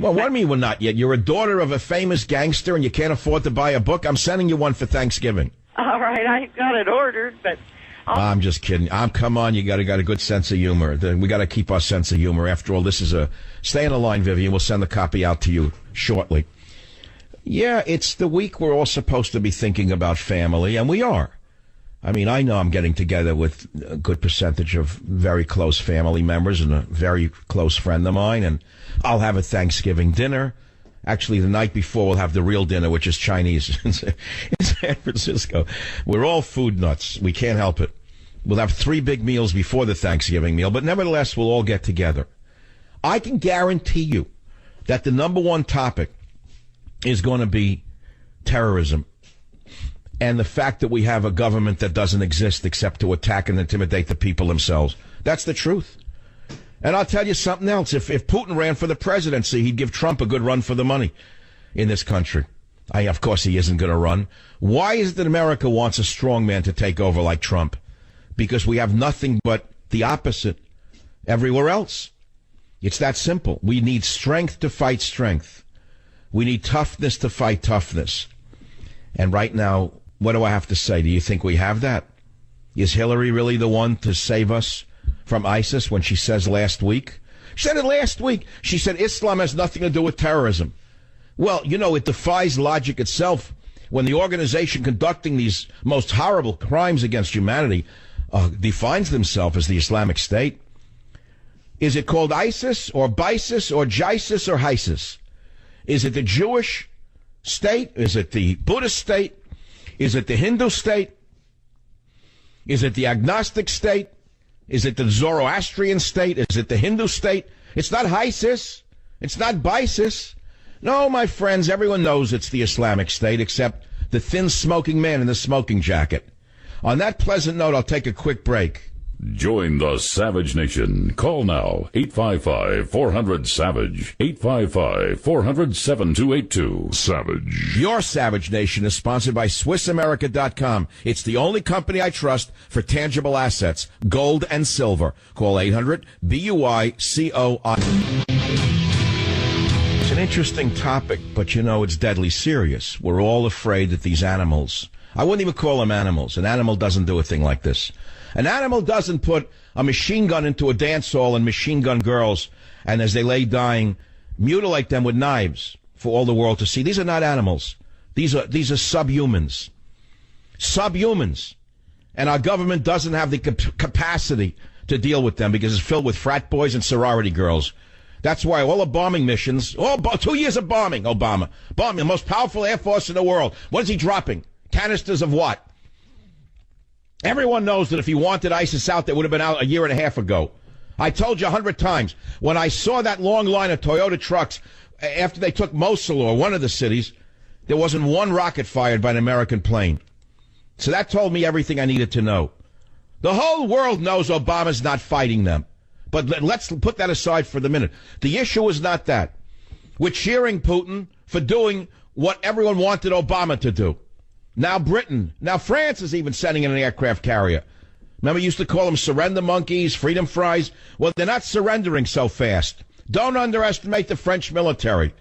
Well, what do you mean we're not yet? You're a daughter of a famous gangster and you can't afford to buy a book? I'm sending you one for Thanksgiving. All right, I got it ordered, but... I'm just kidding. Come on, you got a good sense of humor. We got to keep our sense of humor. After all, this is a... Stay on the line, Vivian. We'll send the copy out to you shortly. Yeah, it's the week we're all supposed to be thinking about family, and we are. I mean, I know I'm getting together with a good percentage of very close family members and a very close friend of mine, and I'll have a Thanksgiving dinner. Actually, the night before, we'll have the real dinner, which is Chinese in San Francisco. We're all food nuts. We can't help it. We'll have 3 big meals before the Thanksgiving meal, but nevertheless, we'll all get together. I can guarantee you that the number one topic is going to be terrorism and the fact that we have a government that doesn't exist except to attack and intimidate the people themselves. That's the truth. And I'll tell you something else. If Putin ran for the presidency, he'd give Trump a good run for the money in this country. Of course, he isn't going to run. Why is it that America wants a strong man to take over like Trump? Because we have nothing but the opposite everywhere else. It's that simple. We need strength to fight strength. We need toughness to fight toughness. And right now, what do I have to say? Do you think we have that? Is Hillary really the one to save us from ISIS when she says last week? She said it last week. She said Islam has nothing to do with terrorism. Well, you know, it defies logic itself when the organization conducting these most horrible crimes against humanity defines themselves as the Islamic State. Is it called ISIS or BISIS or JISIS or HISIS? Is it the Jewish state? Is it the Buddhist state? Is it the Hindu state? Is it the agnostic state? Is it the Zoroastrian state? Is it the Hindu state? It's not HISIS. It's not BISIS. No, my friends, everyone knows it's the Islamic State except the thin smoking man in the smoking jacket. On that pleasant note, I'll take a quick break. Join the Savage Nation. Call now, 855-400-SAVAGE, 855-400-7282. Savage. Your Savage Nation is sponsored by SwissAmerica.com. It's the only company I trust for tangible assets, gold and silver. Call 800-BUI-COI. It's an interesting topic, but you know, it's deadly serious. We're all afraid that these animals, I wouldn't even call them animals. An animal doesn't do a thing like this. An animal doesn't put a machine gun into a dance hall and machine gun girls, and as they lay dying, mutilate them with knives for all the world to see. These are not animals. These are subhumans. Subhumans. And our government doesn't have the capacity to deal with them because it's filled with frat boys and sorority girls. That's why all the bombing missions, 2 years of bombing, Obama. Bombing, the most powerful air force in the world. What is he dropping? Canisters of what? Everyone knows that if he wanted ISIS out, they would have been out a year and a half ago. I told you 100 times. When I saw that long line of Toyota trucks after they took Mosul or one of the cities, there wasn't one rocket fired by an American plane. So that told me everything I needed to know. The whole world knows Obama's not fighting them. But let's put that aside for the minute. The issue is not that. We're cheering Putin for doing what everyone wanted Obama to do. Now Britain, now France is even sending in an aircraft carrier. Remember, you used to call them surrender monkeys, freedom fries? Well, they're not surrendering so fast. Don't underestimate the French military.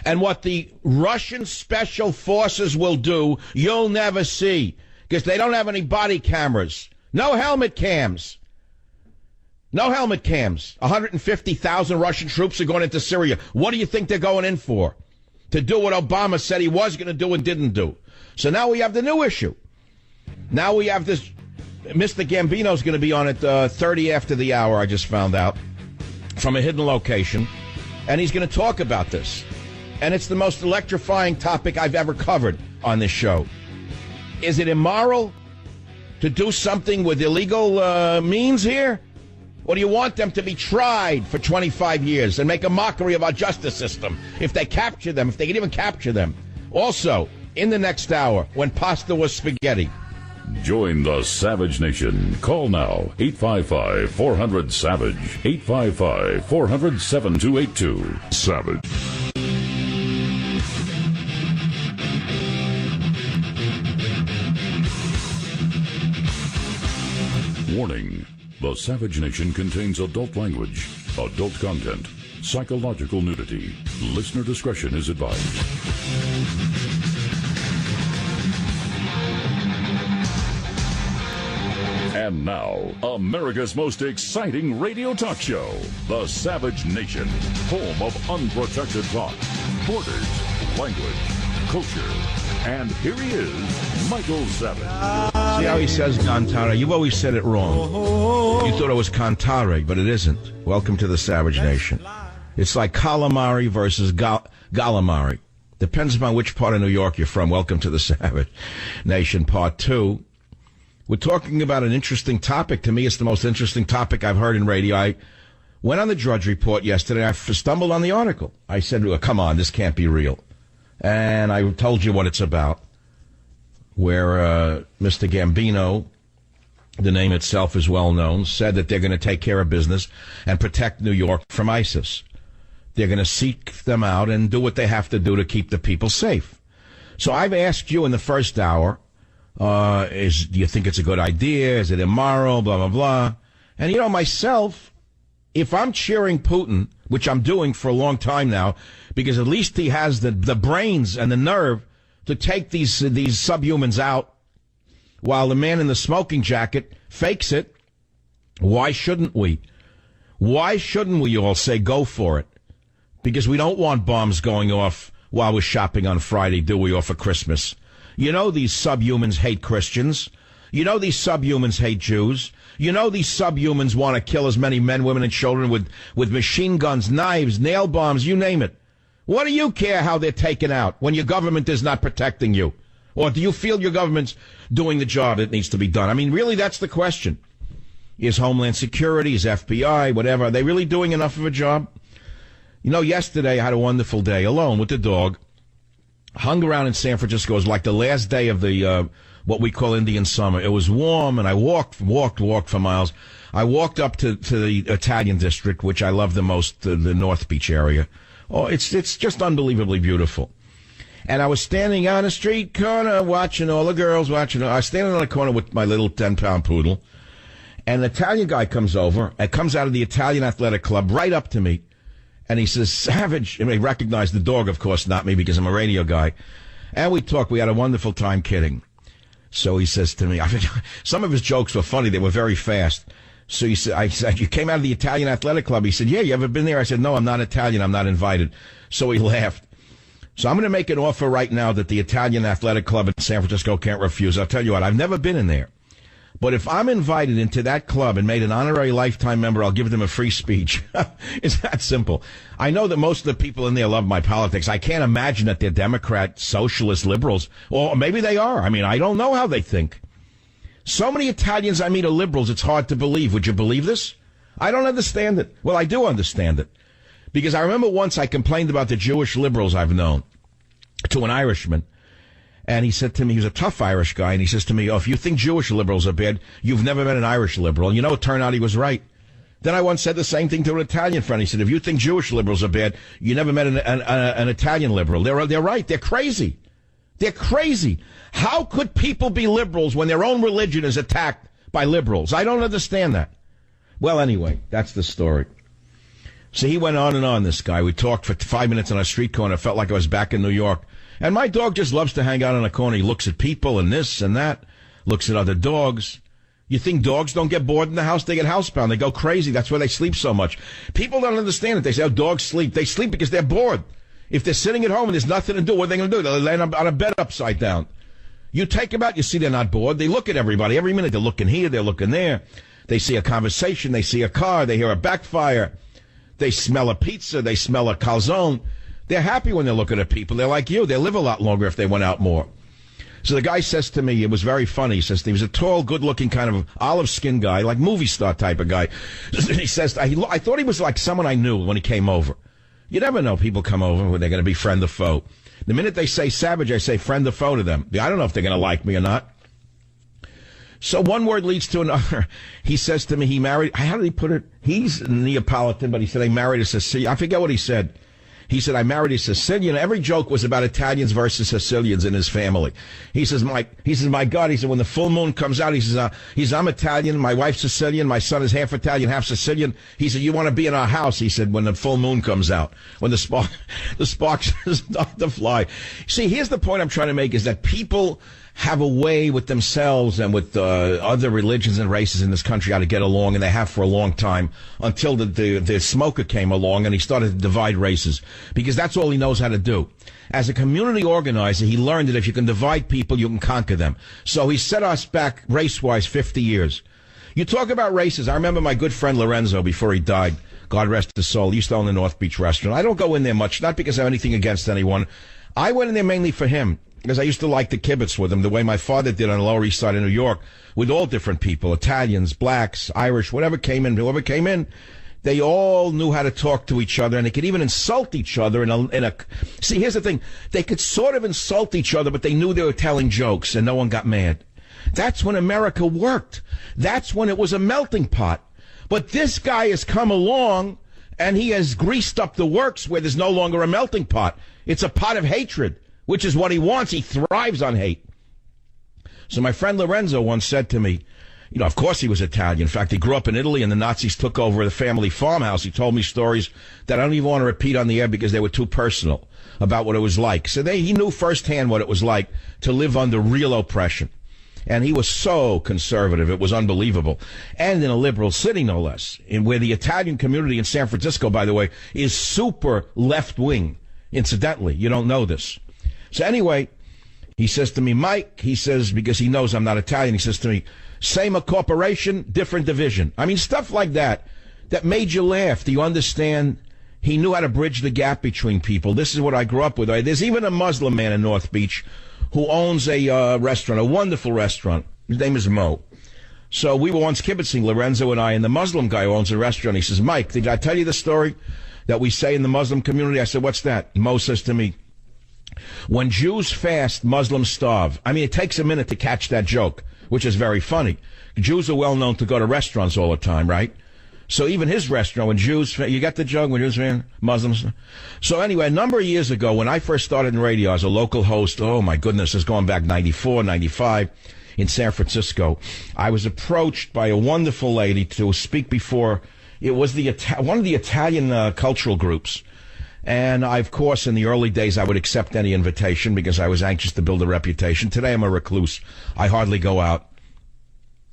And what the Russian special forces will do, you'll never see, because they don't have any body cameras. No helmet cams. No helmet cams. 150,000 Russian troops are going into Syria. What do you think they're going in for? To do what Obama said he was going to do and didn't do. So now we have the new issue. Now we have this. Mr. Gambino's going to be on at 30 after the hour, I just found out, from a hidden location. And he's going to talk about this. And it's the most electrifying topic I've ever covered on this show. Is it immoral to do something with illegal means here? Or do you want them to be tried for 25 years and make a mockery of our justice system if they capture them, if they can even capture them? Also, in the next hour, when pasta was spaghetti. Join the Savage Nation. Call now, 855-400-SAVAGE, 855-400-7282. Savage. Warning. The Savage Nation contains adult language, adult content, psychological nudity. Listener discretion is advised. And now, America's most exciting radio talk show, The Savage Nation, home of unprotected thought, borders, language, culture. And here he is, Michael Savage. See how he says Cantare? You've always said it wrong. You thought it was Cantare, but it isn't. Welcome to the Savage Nation. It's like calamari versus galamari. Depends upon which part of New York you're from. Welcome to the Savage Nation, Part 2. We're talking about an interesting topic. To me, it's the most interesting topic I've heard in radio. I went on the Drudge Report yesterday. I stumbled on the article. I said, well, come on, this can't be real. And I told you what it's about, where Mr. Gambino, the name itself is well known, said that they're going to take care of business and protect New York from ISIS. They're going to seek them out and do what they have to do to keep the people safe. So I've asked you in the first hour, do you think it's a good idea? Is it immoral? Blah, blah, blah. And, you know, myself, if I'm cheering Putin, which I'm doing for a long time now, because at least he has the brains and the nerve to take these subhumans out while the man in the smoking jacket fakes it, why shouldn't we? Why shouldn't we all say go for it? Because we don't want bombs going off while we're shopping on Friday, do we, or for Christmas? You know these subhumans hate Christians. You know these subhumans hate Jews. You know these subhumans want to kill as many men, women, and children with machine guns, knives, nail bombs, you name it. What do you care how they're taken out when your government is not protecting you? Or do you feel your government's doing the job that needs to be done? I mean, really, that's the question. Is Homeland Security, is FBI, whatever, are they really doing enough of a job? You know, yesterday I had a wonderful day alone with the dog. Hung around in San Francisco. It was like the last day of the what we call Indian summer. It was warm, and I walked for miles. I walked up to the Italian district, which I love the most, the North Beach area. Oh, it's just unbelievably beautiful. And I was standing on a street corner watching all the girls watching. I was standing on a corner with my little 10-pound poodle, and an Italian guy comes over and comes out of the Italian Athletic Club right up to me, and he says, Savage, and he recognized the dog, of course, not me, because I'm a radio guy. And we talked. We had a wonderful time kidding. So he says to me, some of his jokes were funny. They were very fast. So I said, you came out of the Italian Athletic Club. He said, yeah, you ever been there? I said, no, I'm not Italian. I'm not invited. So he laughed. So I'm going to make an offer right now that the Italian Athletic Club in San Francisco can't refuse. I'll tell you what, I've never been in there. But if I'm invited into that club and made an honorary lifetime member, I'll give them a free speech. It's that simple. I know that most of the people in there love my politics. I can't imagine that they're Democrat, socialist, liberals. Or maybe they are. I mean, I don't know how they think. So many Italians I meet are liberals, it's hard to believe. Would you believe this? I don't understand it. Well, I do understand it. Because I remember once I complained about the Jewish liberals I've known to an Irishman. And he said to me, he was a tough Irish guy, and he says to me, oh, if you think Jewish liberals are bad, you've never met an Irish liberal. And you know, it turned out he was right. Then I once said the same thing to an Italian friend. He said, if you think Jewish liberals are bad, you never met an Italian liberal. They're right. They're crazy. They're crazy. How could people be liberals when their own religion is attacked by liberals? I don't understand that. Well, anyway, that's the story. So he went on, this guy. We talked for 5 minutes on a street corner. Felt like I was back in New York. And my dog just loves to hang out in a corner. He looks at people and this and that, looks at other dogs. You think dogs don't get bored in the house? They get housebound. They go crazy. That's why they sleep so much. People don't understand it. They say, oh, dogs sleep. They sleep because they're bored. If they're sitting at home and there's nothing to do, what are they going to do? They'll lay on a bed upside down. You take them out, you see they're not bored. They look at everybody. Every minute they're looking here, they're looking there. They see a conversation, they see a car, they hear a backfire. They smell a pizza, they smell a calzone. They're happy when they're looking at people. They're like you. They'll live a lot longer if they went out more. So the guy says to me, it was very funny. He says, he was a tall, good-looking kind of olive-skinned guy, like movie star type of guy. He says, I thought he was like someone I knew when he came over. You never know. People come over when they're going to be friend or foe. The minute they say Savage, I say friend or foe to them. I don't know if they're going to like me or not. So one word leads to another. He says to me, he married, how did he put it? He's Neapolitan, but he said, I married a Sicilian. I forget what he said. He said, I married a Sicilian. Every joke was about Italians versus Sicilians in his family. He says, my God, he said, when the full moon comes out, he says, I'm Italian, my wife's Sicilian, my son is half Italian, half Sicilian. He said, you want to be in our house, he said, when the full moon comes out, when the sparks start to fly. See, here's the point I'm trying to make, is that people have a way with themselves and with other religions and races in this country how to get along, and they have for a long time, until the smoker came along and he started to divide races, because that's all he knows how to do. As a community organizer, he learned that if you can divide people, you can conquer them. So he set us back race-wise 50 years. You talk about races. I remember my good friend Lorenzo, before he died, God rest his soul, he used to own the North Beach restaurant. I don't go in there much, not because I have anything against anyone. I went in there mainly for him, because I used to like the kibitz with him, the way my father did on the Lower East Side of New York, with all different people, Italians, blacks, Irish, whoever came in, they all knew how to talk to each other, and they could even insult each other see, here's the thing, they could sort of insult each other, but they knew they were telling jokes, and no one got mad. That's when America worked. That's when it was a melting pot. But this guy has come along, and he has greased up the works where there's no longer a melting pot. It's a pot of hatred, which is what he wants. He thrives on hate. So my friend Lorenzo once said to me, you know, of course he was Italian. In fact, he grew up in Italy, and the Nazis took over the family farmhouse. He told me stories that I don't even want to repeat on the air because they were too personal about what it was like. So he knew firsthand what it was like to live under real oppression. And he was so conservative, it was unbelievable. And in a liberal city, no less, where the Italian community in San Francisco, by the way, is super left-wing. Incidentally, you don't know this. So anyway, he says to me, Mike, he says, because he knows I'm not Italian, he says to me, same a corporation, different division. I mean, stuff like that made you laugh. Do you understand? He knew how to bridge the gap between people. This is what I grew up with. There's even a Muslim man in North Beach who owns a restaurant, a wonderful restaurant. His name is Mo. So we were once kibitzing, Lorenzo and I, and the Muslim guy who owns the restaurant. He says, Mike, did I tell you the story that we say in the Muslim community? I said, what's that? Mo says to me, when Jews fast, Muslims starve. I mean, it takes a minute to catch that joke, which is very funny. Jews are well known to go to restaurants all the time, right? So even his restaurant, when Jews, you got the joke, when Jews, Muslims. So anyway, a number of years ago, when I first started in radio as a local host, oh my goodness, it's going back 94, 95, in San Francisco, I was approached by a wonderful lady to speak before, it was one of the Italian cultural groups. And I, of course, in the early days, I would accept any invitation because I was anxious to build a reputation. Today, I'm a recluse. I hardly go out.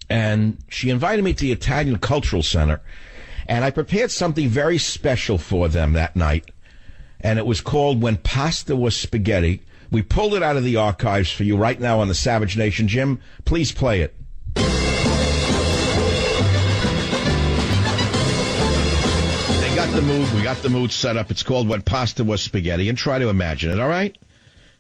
And she invited me to the Italian Cultural Center. And I prepared something very special for them that night. And it was called When Pasta Was Spaghetti. We pulled it out of the archives for you right now on the Savage Nation. Jim, please play it. We got the mood set up. It's called When Pasta Was Spaghetti, and try to imagine it, all right?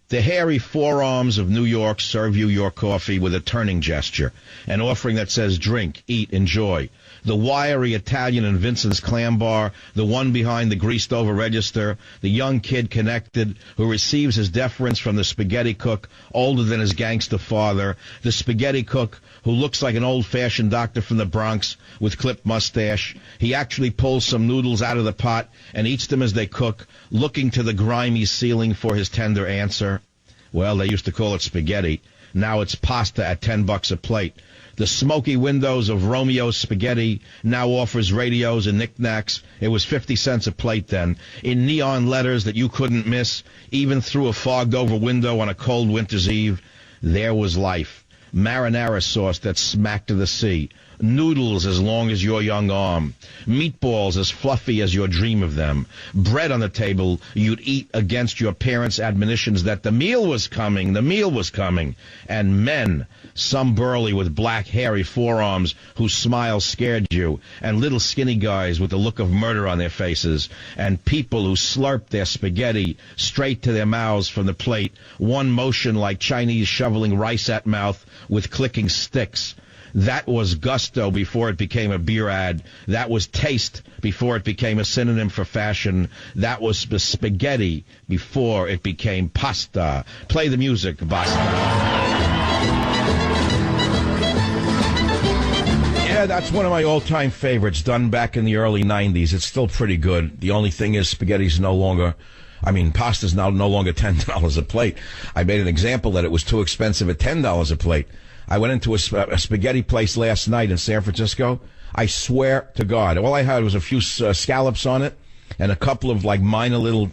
The hairy forearms of New York serve you your coffee with a turning gesture, an offering that says drink, eat, enjoy. The wiry Italian in Vincent's Clam Bar, the one behind the greased-over register, the young kid connected who receives his deference from the spaghetti cook, older than his gangster father, the spaghetti cook who looks like an old-fashioned doctor from the Bronx with clipped mustache. He actually pulls some noodles out of the pot and eats them as they cook, looking to the grimy ceiling for his tender answer. Well, they used to call it spaghetti. Now it's pasta at $10 a plate. The smoky windows of Romeo's Spaghetti now offers radios and knickknacks. It was 50 cents a plate then, in neon letters that you couldn't miss, even through a fogged-over window on a cold winter's eve. There was life. Marinara sauce that smacked to the sea. Noodles as long as your young arm. Meatballs as fluffy as your dream of them. Bread on the table you'd eat against your parents' admonitions that the meal was coming. And men, some burly with black hairy forearms whose smiles scared you, and little skinny guys with the look of murder on their faces, and people who slurped their spaghetti straight to their mouths from the plate, one motion like Chinese shoveling rice at mouth with clicking sticks. That was gusto before it became a beer ad. That was taste before it became a synonym for fashion. That was spaghetti before it became pasta. Play the music, Basta. Yeah, Yeah, that's one of my all-time favorites, done back in the early 90s. It's still pretty good. The only thing is pasta's now no longer $10 a plate. I made an example that it was too expensive at $10 a plate. I went into a spaghetti place last night in San Francisco. I swear to God, all I had was a few scallops on it and a couple of like minor little